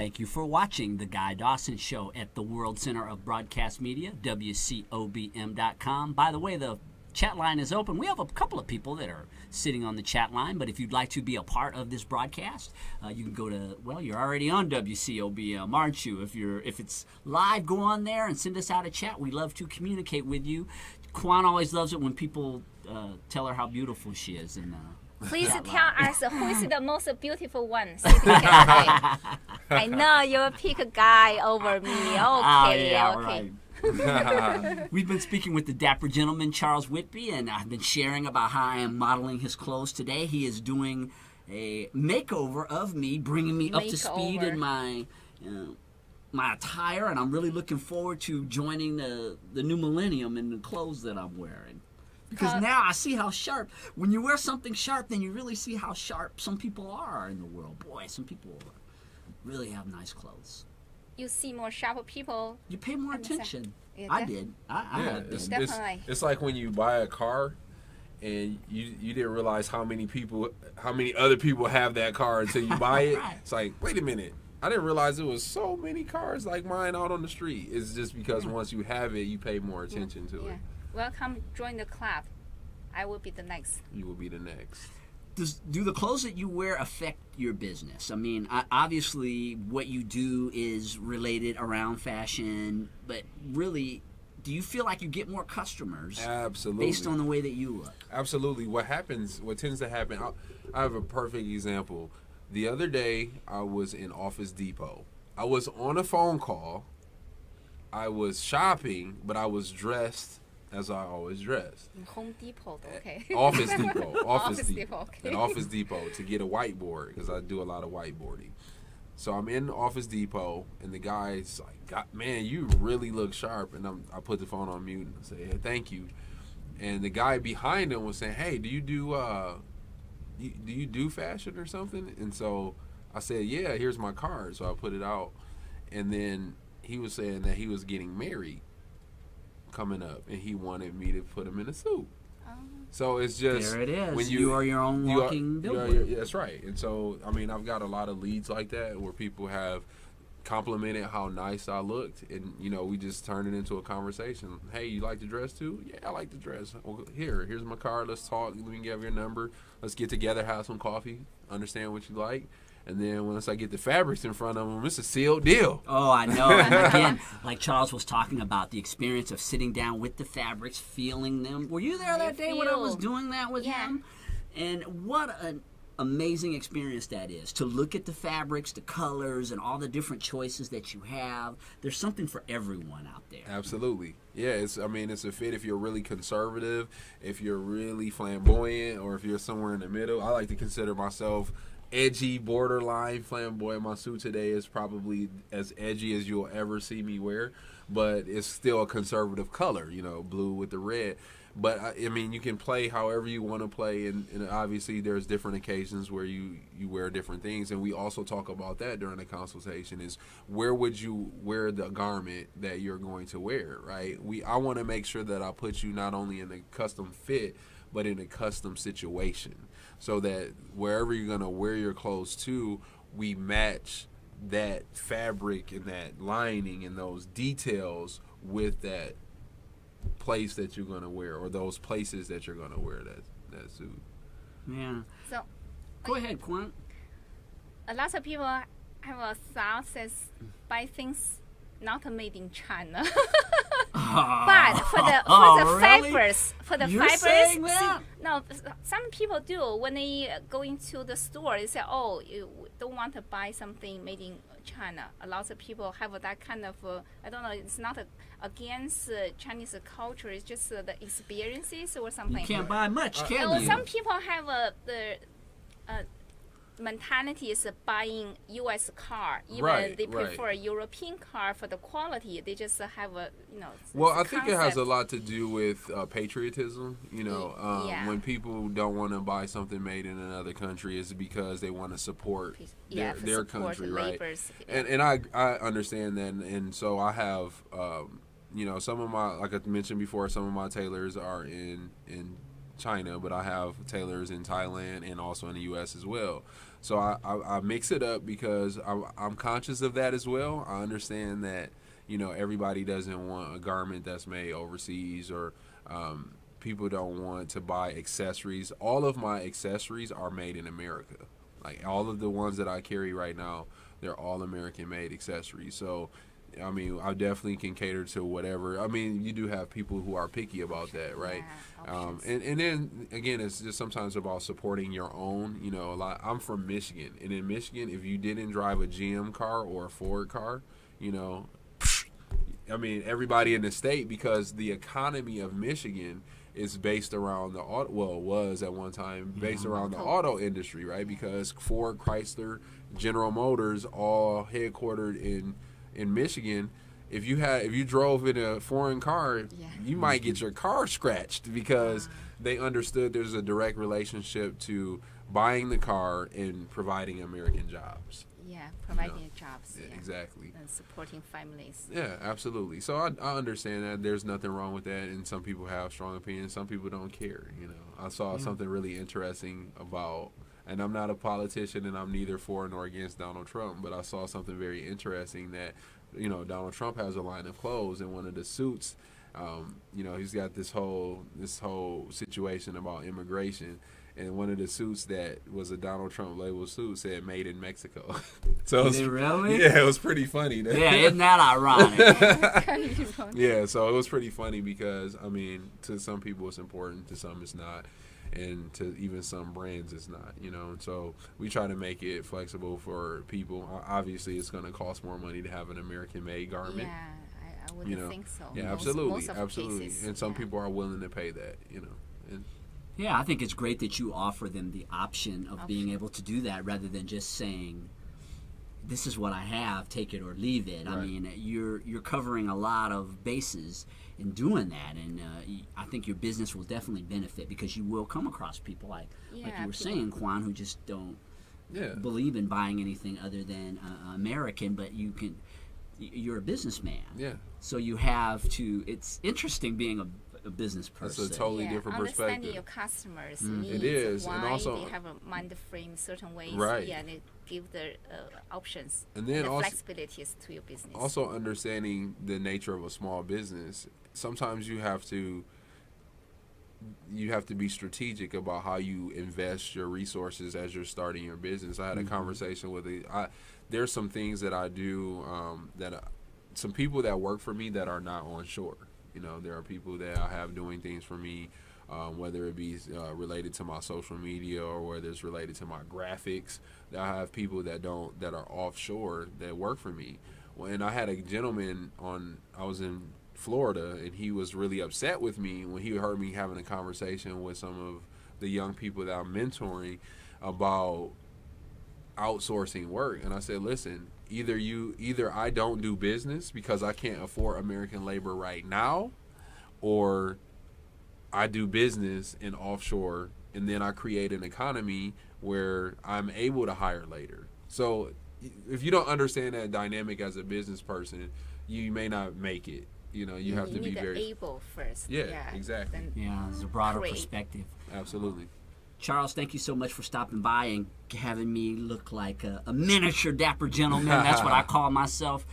Thank you for watching The Guy Dawson Show at the World Center of Broadcast Media, WCOBM.com. By the way, the chat line is open. We have a couple of people that are sitting on the chat line, but if you'd like to be a part of this broadcast, you can go to, well, you're already on WCOBM, aren't you? If it's live, go on there and send us out a chat. We love to communicate with you. Kwan always loves it when people tell her how beautiful she is. And please tell us who is the most beautiful one. So I know you'll pick a guy over me. Okay, yeah, okay. Right. We've been speaking with the dapper gentleman, Charles Whitby, and I've been sharing about how I am modeling his clothes today. He is doing a makeover of me, bringing me up to speed in my my attire, and I'm really looking forward to joining the new millennium in the clothes that I'm wearing. Because now I see how sharp, when you wear something sharp, then you really see how sharp some people are in the world. Boy, some people really have nice clothes. You see more sharp people. You pay more attention. Yeah, I did. I have been. Definitely. It's like when you buy a car and you didn't realize how many other people have that car until you buy it. Right. It's like, wait a minute. I didn't realize there was so many cars like mine out on the street. It's just because once you have it, you pay more attention to it. Welcome, join the club. I will be the next. You will be the next. Do the clothes that you wear affect your business? I mean, obviously what you do is related around fashion, but really, do you feel like you get more customers? Absolutely. Based on the way that you look? Absolutely. What tends to happen, I have a perfect example. The other day, I was in Office Depot. I was on a phone call. I was shopping, but I was dressed as I always dress. Home Depot, okay. Office Depot. Office Depot, okay. At Office Depot to get a whiteboard because I do a lot of whiteboarding. So I'm in Office Depot, and the guy's like, man, you really look sharp. And I put the phone on mute and I say, hey, thank you. And the guy behind him was saying, hey, do you do fashion or something? And so I said, yeah, here's my card. So I put it out. And then he was saying that he was getting married coming up, and he wanted me to put him in a suit. So it's just there it is. When you are your own walking billboard. That's right. And so I mean, I've got a lot of leads like that where people have complimented how nice I looked, and we just turned it into a conversation. Hey, you like to dress too? Yeah, I like to dress. Well, here's my card. Let's talk. Let me give your number. Let's get together, have some coffee, understand what you like. And then once I get the fabrics in front of them, it's a sealed deal. Oh, I know. And again, like Charles was talking about, the experience of sitting down with the fabrics, feeling them. Were you there that day when I was doing that with him? And what an amazing experience that is, to look at the fabrics, the colors, and all the different choices that you have. There's something for everyone out there. Absolutely. Yeah, it's a fit if you're really conservative, if you're really flamboyant, or if you're somewhere in the middle. I like to consider myself edgy, borderline flamboyant. My suit today is probably as edgy as you'll ever see me wear, but it's still a conservative color, blue with the red. But I mean, you can play however you want to play, and obviously there's different occasions where you wear different things, and we also talk about that during the consultation, is where would you wear the garment that you're going to wear, right? I want to make sure that I put you not only in a custom fit, but in a custom situation, so that wherever you're going to wear your clothes to, we match that fabric and that lining and those details with that place that you're going to wear, or those places that you're going to wear that suit. Yeah. So, go ahead, Quan. A lot of people have a thought says buy things not made in China. But for the fibers, saying that? No, some people do. When they go into the store, they say, "Oh, you don't want to buy something made in China." A lot of people have that kind of. I don't know. It's not against Chinese culture. It's just the experiences or something. You can't buy much, can you? Some people have the mentality is buying U.S. car. Even they prefer a European car for the quality. They just have a, Well, I think it has a lot to do with patriotism. When people don't want to buy something made in another country, it's because they want to support their country, right? And I understand that, and so I have, some of my, like I mentioned before, some of my tailors are in China, but I have tailors in Thailand and also in the U.S. as well. So I mix it up because I'm conscious of that as well. I understand that, everybody doesn't want a garment that's made overseas, or people don't want to buy accessories. All of my accessories are made in America. Like all of the ones that I carry right now, they're all American-made accessories. So, I mean, I definitely can cater to whatever. I mean, you do have people who are picky about that, right? Yeah, and then again, it's just sometimes about supporting your own. I'm from Michigan, and in Michigan, if you didn't drive a GM car or a Ford car, I mean, everybody in the state, because the economy of Michigan is based around the auto. Well, it was at one time based around the auto industry, right? Because Ford, Chrysler, General Motors, all headquartered in Michigan. If you drove in a foreign car, you might get your car scratched, because they understood there's a direct relationship to buying the car and providing American jobs. Yeah, providing jobs. Yeah, exactly. And supporting families. Yeah, absolutely. So I understand that there's nothing wrong with that, and some people have strong opinions. Some people don't care. I saw something really interesting about, and I'm not a politician, and I'm neither for nor against Donald Trump, but I saw something very interesting that, Donald Trump has a line of clothes, and one of the suits, he's got this whole situation about immigration. And one of the suits that was a Donald Trump label suit said "Made in Mexico." So Is it really? Yeah, it was pretty funny. Yeah, isn't that ironic? Yeah, so it was pretty funny because, I mean, to some people it's important, to some it's not, and to even some brands it's not, And so we try to make it flexible for people. Obviously, it's going to cost more money to have an American-made garment. Yeah, I would think so. Yeah, most absolutely. Cases, and some people are willing to pay that, And, yeah, I think it's great that you offer them the option of being able to do that, rather than just saying, "This is what I have, take it or leave it." Right. I mean, you're covering a lot of bases in doing that, and I think your business will definitely benefit, because you will come across people like you were saying, Quan, who just don't believe in buying anything other than American, but you're a businessman. Yeah. So you have to. It's interesting being a business person. That's a totally different perspective. Understanding your customers' needs, it is, why and also they have a mind frame certain ways, right? And they give the options and then the also flexibilities to your business. Also, understanding the nature of a small business. Sometimes you have to be strategic about how you invest your resources as you're starting your business. I had a conversation with there's some things that I do some people that work for me that are not on shore. There are people that I have doing things for me, whether it be related to my social media or whether it's related to my graphics. I have people that are offshore that work for me. And I had a gentleman I was in Florida, and he was really upset with me when he heard me having a conversation with some of the young people that I'm mentoring about outsourcing work. And I said, listen, either I don't do business because I can't afford American labor right now, or I do business in offshore, and then I create an economy where I'm able to hire later. So if you don't understand that dynamic as a business person, you may not make it. You have to be very able first. Yeah, exactly. It's a broader perspective. Absolutely. Charles, thank you so much for stopping by and having me look like a miniature dapper gentleman. That's what I call myself.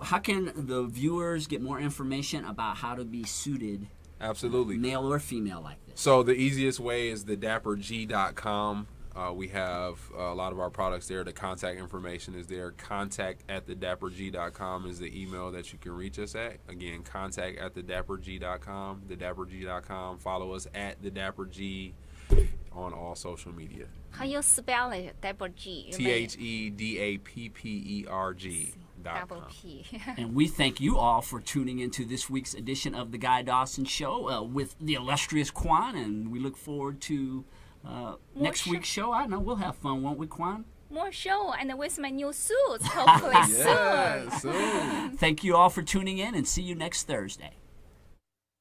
How can the viewers get more information about how to be suited, absolutely, male or female, like this? So the easiest way is the dapperg.com. We have a lot of our products there. The contact information is there. Contact@thedapperg.com is the email that you can reach us at. Again, contact@thedapperg.com. Thedapperg.com. Follow us at thedapperg on all social media. How you spell it? Dapper G. THEDAPPERG. Double P. And we thank you all for tuning into this week's edition of the Guy Dawson Show with the illustrious Quan, and we look forward to next week's show. I know we'll have fun, won't we, Quan? More show, and with my new suits, hopefully soon. Soon. Thank you all for tuning in, and see you next Thursday.